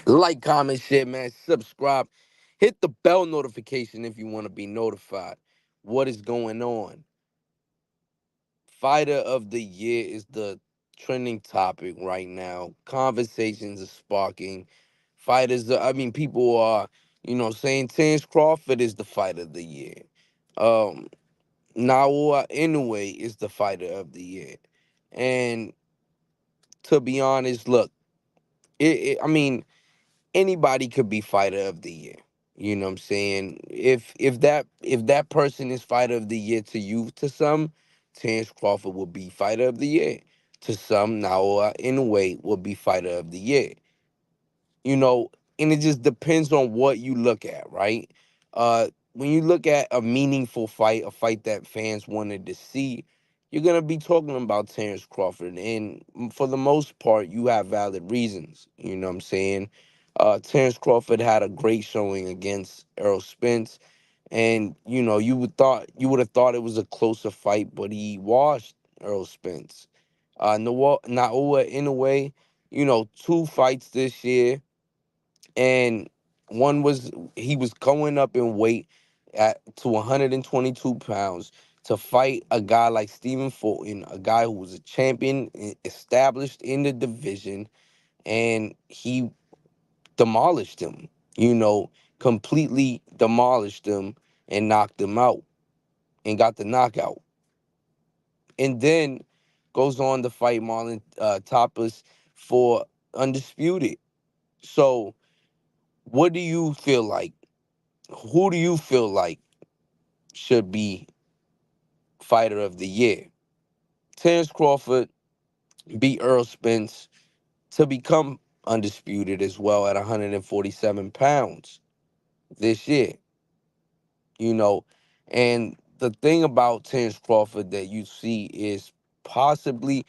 Like, comment, share, man. Subscribe. Hit the bell notification if you want to be notified. What is going on? Fighter of the year is the trending topic right now. Conversations are sparking. People are, saying Terrence Crawford is the fighter of the year. Um, Naoya Inoue is the fighter of the year. And to be honest, look, I mean, anybody could be fighter of the year. You know what I'm saying? If that person is fighter of the year to you, to some, Terrence Crawford will be fighter of the year. To some, Naoya Inoue will be fighter of the year. you know, and it just depends on what you look at, right? When you look at a meaningful fight, a fight that fans wanted to see, you're gonna be talking about Terrence Crawford, and for the most part, you have valid reasons. You know what I'm saying? Terrence Crawford had a great showing against Errol Spence, and you would have thought it was a closer fight, but he washed Errol Spence. Naoya Inoue, two fights this year, and one was he was going up in weight to 122 pounds to fight a guy like Stephen Fulton, a guy who was a champion established in the division, and he demolished him. You know, completely demolished him and knocked him out and got the knockout. And then goes on to fight Marlon Tapas for undisputed. So, what do you feel like? Who do you feel like should be fighter of the year? Terrence Crawford beat Earl Spence to become undisputed as well at 147 pounds this year, you know. And the thing about Terrence Crawford that you see possibly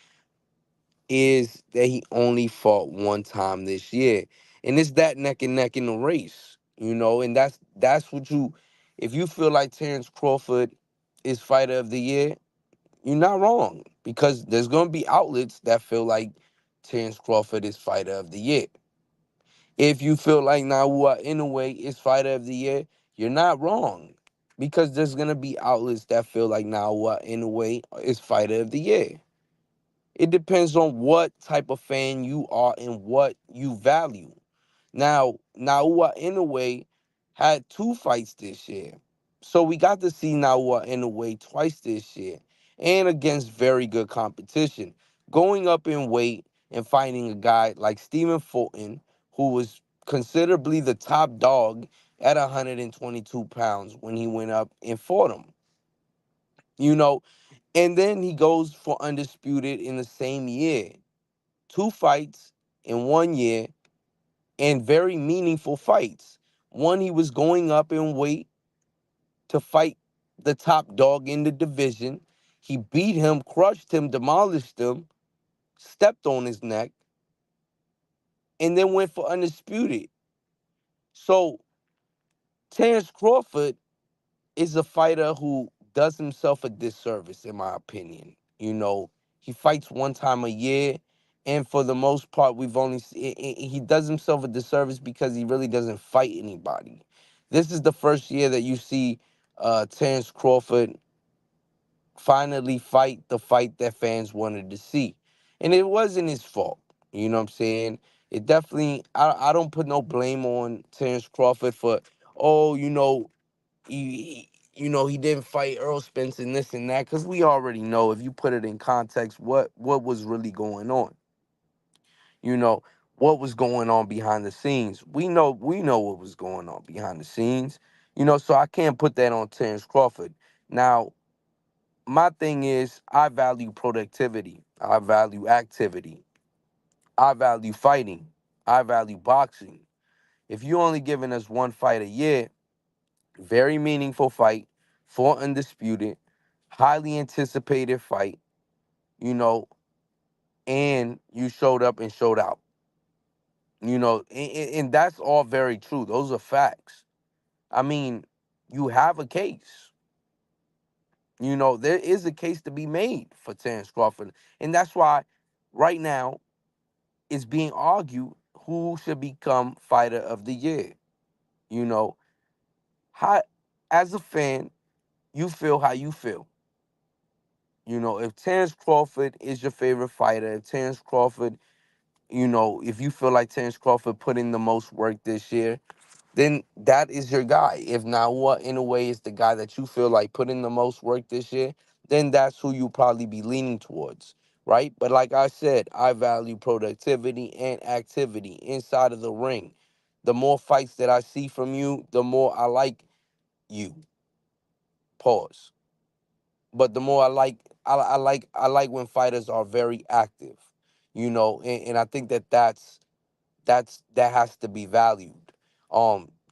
is that he only fought one time this year. And it's that neck and neck in the race, and that's what if you feel like Terrence Crawford is fighter of the year, you're not wrong. Because there's gonna be outlets that feel like Terrence Crawford is fighter of the year. If you feel like Naoya Inoue is fighter of the year, you're not wrong. Because there's gonna be outlets that feel like Naoya Inoue is fighter of the year. It depends on what type of fan you are and what you value. Now, Naoya Inoue had two fights this year. So we got to see Naoya Inoue twice this year and against very good competition. Going up in weight and fighting a guy like Stephen Fulton, who was considerably the top dog at 122 pounds when he went up and fought him. You know, and then he goes for undisputed in the same year. Two fights in 1 year and very meaningful fights. One, he was going up in weight to fight the top dog in the division. He beat him, crushed him, demolished him, stepped on his neck, and then went for undisputed. So Terrence Crawford is a fighter who does himself a disservice, in my opinion. He fights one time a year, and for the most part, he does himself a disservice because he really doesn't fight anybody. This is the first year that you see Terrence Crawford finally fight the fight that fans wanted to see, and it wasn't his fault. You know what I'm saying? It definitely. I don't put no blame on Terrence Crawford for, oh, he didn't fight Earl Spence and this and that, because we already know, if you put it in context, what was really going on. You know what was going on behind the scenes. We know what was going on behind the scenes. So I can't put that on Terrence Crawford. Now, my thing is, I value productivity. I value activity. I value fighting. I value boxing. If you only giving us one fight a year, very meaningful fight for undisputed, highly anticipated fight, you know, and you showed up and showed out. And that's all very true. Those are facts. I mean, you have a case. There is a case to be made for Terrence Crawford. And that's why right now it's being argued who should become fighter of the year. You know, how as a fan, you feel how you feel. You know, if Terrence Crawford is your favorite fighter, if Terrence Crawford, if you feel like Terrence Crawford put in the most work this year, then that is your guy. If Naua in a way is the guy that you feel like put in the most work this year, then that's who you probably be leaning towards, right? But like I said, I value productivity and activity inside of the ring. The more fights that I see from you, the more I like you. Pause. But the more I like when fighters are very active, and I think that has to be valued.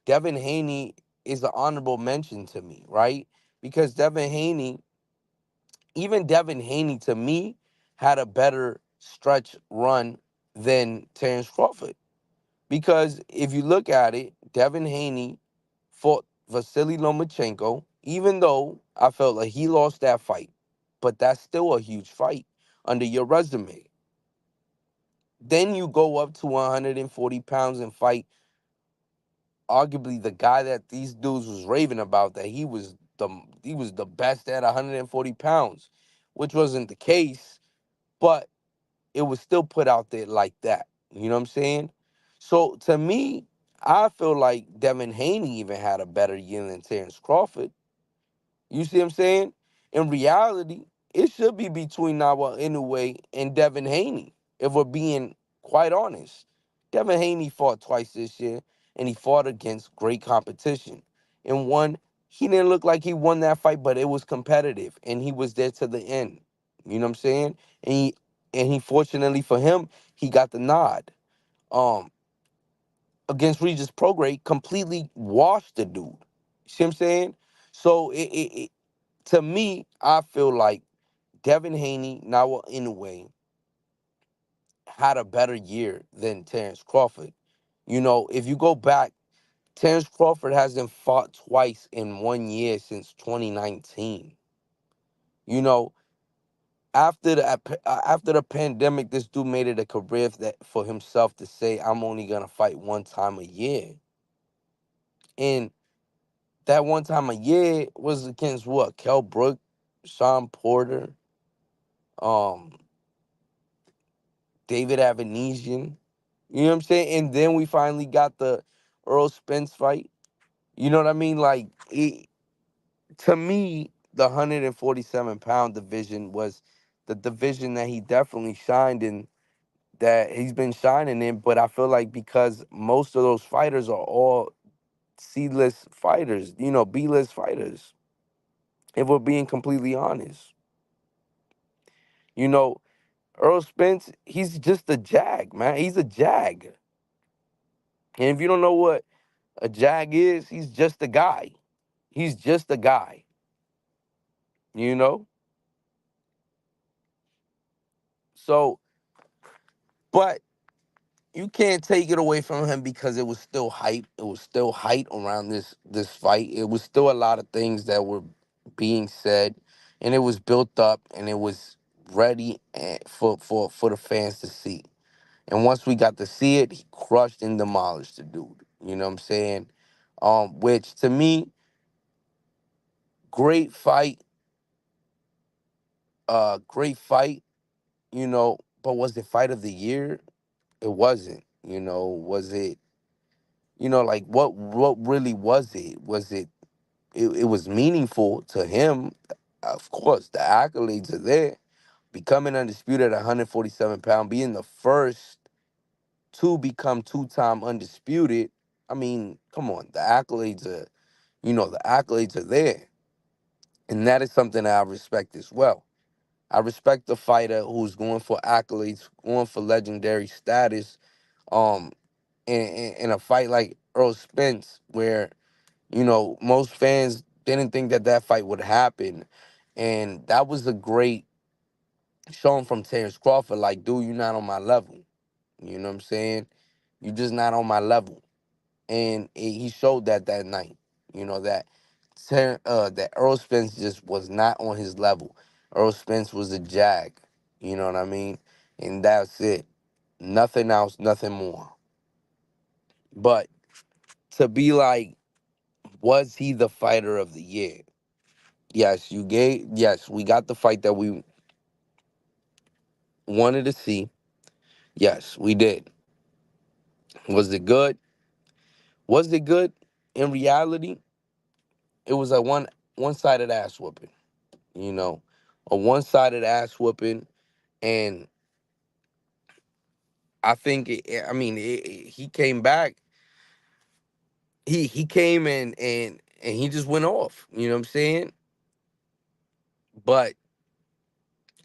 Devin Haney is an honorable mention to me, right? Because even Devin Haney to me had a better stretch run than Terrence Crawford. Because if you look at it, Devin Haney fought Vasily Lomachenko, even though I felt like he lost that fight. But that's still a huge fight under your resume. Then you go up to 140 pounds and fight arguably the guy that these dudes was raving about, that he was the best at 140 pounds, which wasn't the case, but it was still put out there like that. You know what I'm saying? So to me, I feel like Devin Haney even had a better year than Terrence Crawford. You see what I'm saying? In reality, it should be between Nawa Inoue and Devin Haney, if we're being quite honest. Devin Haney fought twice this year, and he fought against great competition. In one, he didn't look like he won that fight, but it was competitive, and he was there to the end. You know what I'm saying? And he fortunately for him, he got the nod. Um, Against Regis Prograis, completely washed the dude. See what I'm saying? So to me, I feel like Devin Haney, Nawa Inoue, had a better year than Terrence Crawford. If you go back, Terrence Crawford hasn't fought twice in 1 year since 2019. You know, after the pandemic, this dude made it a career for himself to say, "I'm only gonna fight one time a year," and that one time a year was against what? Kell Brook, Sean Porter, um, David Avanesian. You know what I'm saying? And then we finally got the Earl Spence fight. You know what I mean? Like, to me, the 147-pound division was the division that he definitely shined in, that he's been shining in. But I feel like because most of those fighters are all C-list fighters, B-list fighters, if we're being completely honest. You know, Earl Spence, he's just a jag, man. He's a jag. And if you don't know what a jag is, he's just a guy. He's just a guy, you know? So, but you can't take it away from him because it was still hype. It was still hype around this fight. It was still a lot of things that were being said, and it was built up, and it was ready for the fans to see. And once we got to see it, he crushed and demolished the dude. You know what I'm saying? Which to me, great fight, great fight, but was it fight of the year? It wasn't. Was it, like what really was it? It was meaningful to him. Of course, the accolades are there. Becoming undisputed at 147-pound, being the first to become two-time undisputed. I mean, come on, the accolades are there. And that is something that I respect as well. I respect the fighter who's going for accolades, going for legendary status, um, in a fight like Earl Spence, where most fans didn't think that fight would happen, and that was a great showing from Terrence Crawford. Like, dude, you're not on my level. You know what I'm saying? You're just not on my level, and he showed that night. That Earl Spence just was not on his level. Earl Spence was a jag. You know what I mean? And that's it. Nothing else, nothing more. But to be like, was he the fighter of the year? Yes, you gave. Yes, we got the fight that we wanted to see. Yes, we did. Was it good? Was it good? In reality, it was a one-sided ass whooping. You know, a one-sided ass whooping, and I think. I mean, he came back. He came and he just went off. You know what I'm saying? But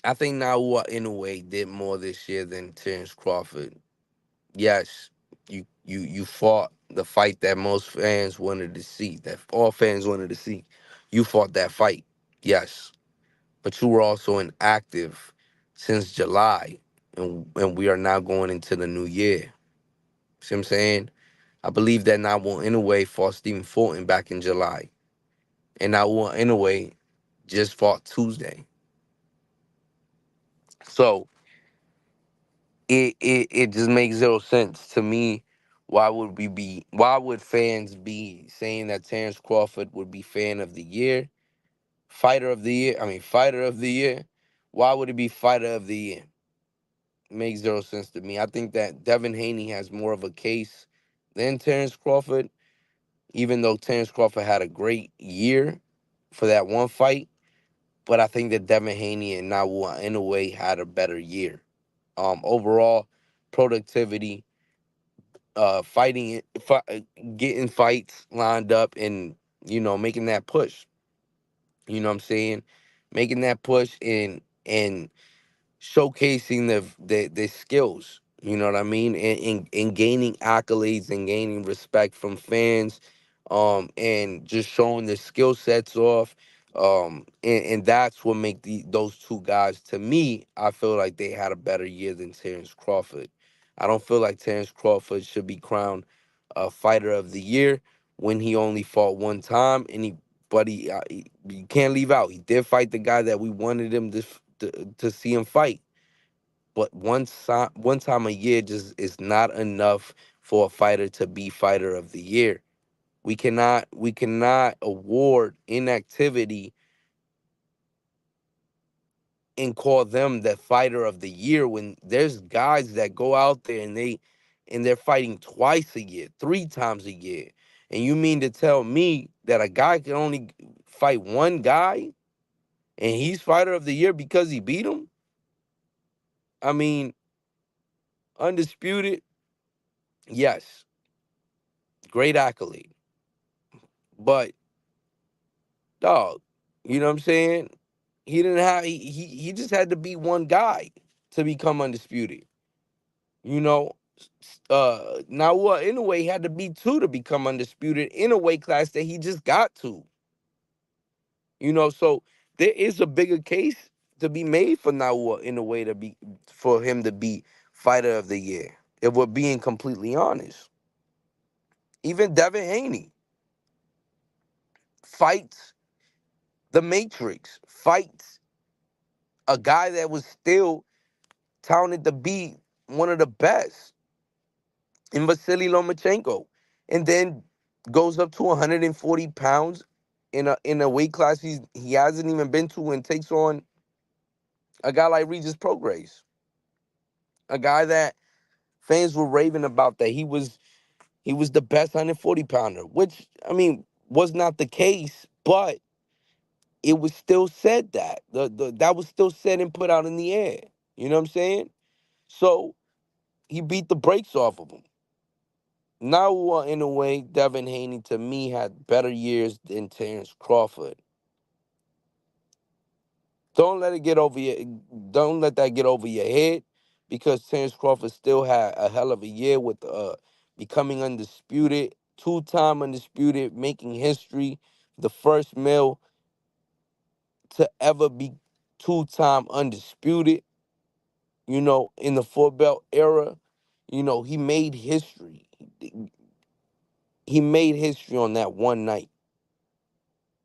I think Naua Inoue did more this year than Terrence Crawford. Yes, you fought the fight that most fans wanted to see, that all fans wanted to see. You fought that fight, yes, but you were also inactive since July, and we are now going into the new year. See what I'm saying? I believe that Naua Inoue fought Stephen Fulton back in July, and Naua Inoue just fought Tuesday. So it just makes zero sense to me. Why would fans be saying that Terrence Crawford would be fan of the year, fighter of the year? I mean, fighter of the year. Why would it be fighter of the year? Makes zero sense to me. I think that Devin Haney has more of a case than Terrence Crawford, even though Terrence Crawford had a great year for that one fight. But I think that Devin Haney and Nawa Inoue had a better year. Overall productivity, getting fights lined up, and making that push. You know what I'm saying? Making that push and showcasing the skills. You know what I mean? And gaining accolades and gaining respect from fans, and just showing their skill sets off. And that's what make those two guys, to me, I feel like they had a better year than Terrence Crawford. I don't feel like Terrence Crawford should be crowned a fighter of the year when he only fought one time, but you can't leave out, he did fight the guy that we wanted him to see him fight. But one time a year just is not enough for a fighter to be fighter of the year. We cannot award inactivity and call them the fighter of the year when there's guys that go out there and they're fighting twice a year, three times a year. And you mean to tell me that a guy can only fight one guy and he's fighter of the year because he beat him? I mean, undisputed, yes, great accolade. But dog, you know what I'm saying? He didn't have he just had to be one guy to become undisputed. You know, now what? In a way, he had to be two to become undisputed in a weight class that he just got to. So there is a bigger case to be made for Nawa in a way to be for him to be fighter of the year. If we're being completely honest, even Devin Haney fights the Matrix, fights a guy that was still touted to be one of the best in Vasily Lomachenko, and then goes up to 140 pounds in a weight class he hasn't even been to, and takes on a guy like Regis Prograis, a guy that fans were raving about, that he was the best 140 pounder, which I mean was not the case, but it was still said that was still said and put out in the air. You know what I'm saying? So he beat the brakes off of him. Now, in a way, Devin Haney to me had better years than Terrence Crawford. Don't let it get over your. Don't let that get over your head, because Terrence Crawford still had a hell of a year with becoming undisputed, two-time undisputed, making history, the first male to ever be two-time undisputed. In the four belt era, he made history. He made history on that one night.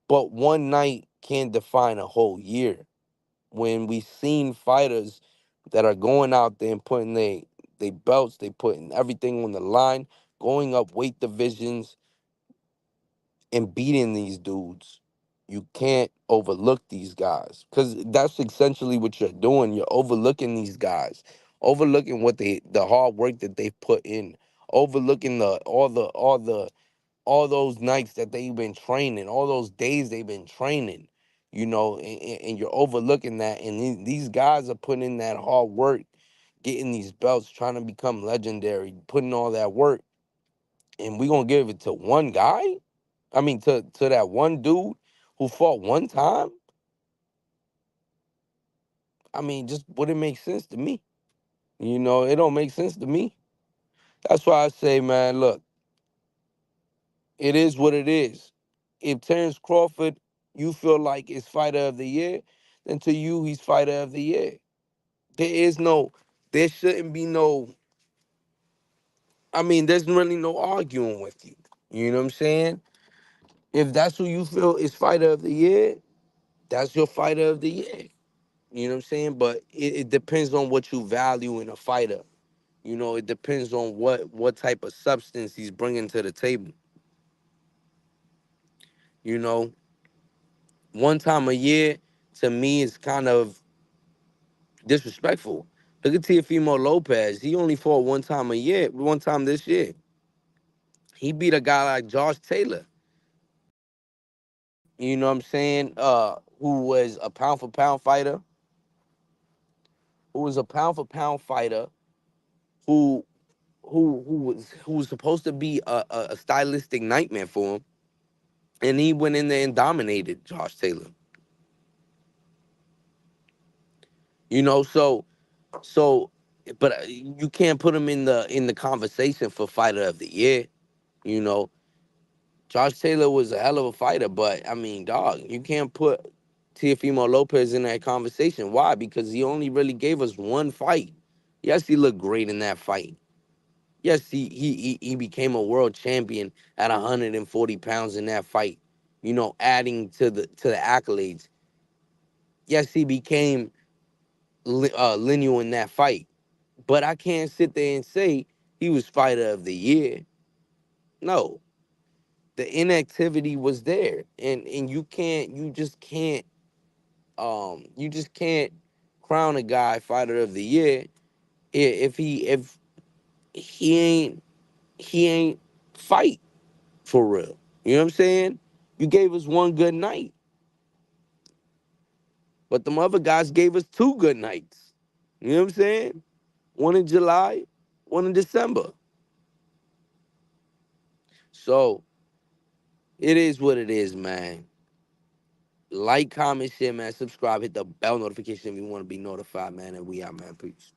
But one night can't define a whole year. When we've seen fighters that are going out there and putting they belts, they putting everything on the line, going up weight divisions and beating these dudes. You can't overlook these guys because that's essentially what you're doing. You're overlooking these guys, overlooking what the hard work that they've put in, overlooking all those nights that they've been training, all those days they've been training. And you're overlooking that, and these guys are putting in that hard work, getting these belts, trying to become legendary, putting all that work, and we gonna give it to one guy. I mean, to that one dude who fought one time. I mean, just wouldn't make sense to me. It don't make sense to me. That's why I say, man, look, it is what it is. If Terrence Crawford, you feel like is fighter of the year, then to you, he's fighter of the year. There shouldn't be no, I mean, there's really no arguing with you. You know what I'm saying? If that's who you feel is fighter of the year, that's your fighter of the year. You know what I'm saying? But it depends on what you value in a fighter. It depends on what type of substance he's bringing to the table. You know, one time a year to me is kind of disrespectful. Look at Teofimo Lopez. He only fought one time a year, one time this year. He beat a guy like Josh Taylor. You know what I'm saying? Who was a pound for pound fighter? Who was a pound for pound fighter? Who who was supposed to be a stylistic nightmare for him, and he went in there and dominated Josh Taylor. So, but you can't put him in the conversation for fighter of the year. You know, Josh Taylor was a hell of a fighter, but I mean, dog, you can't put Teofimo Lopez in that conversation. Why? Because he only really gave us one fight. Yes, he looked great in that fight. Yes, he became a world champion at 140 pounds in that fight. Adding to the accolades. Yes, he became lineal in that fight. But I can't sit there and say he was fighter of the year. No, the inactivity was there, and you just can't crown a guy fighter of the year if he ain't fight for real. You know what I'm saying? You gave us one good night, but them other guys gave us two good nights. You know what I'm saying? One in July, one in December. So it is what it is, man. Like, comment, share, man. Subscribe. Hit the bell notification if you want to be notified, man. And we out, man. Peace.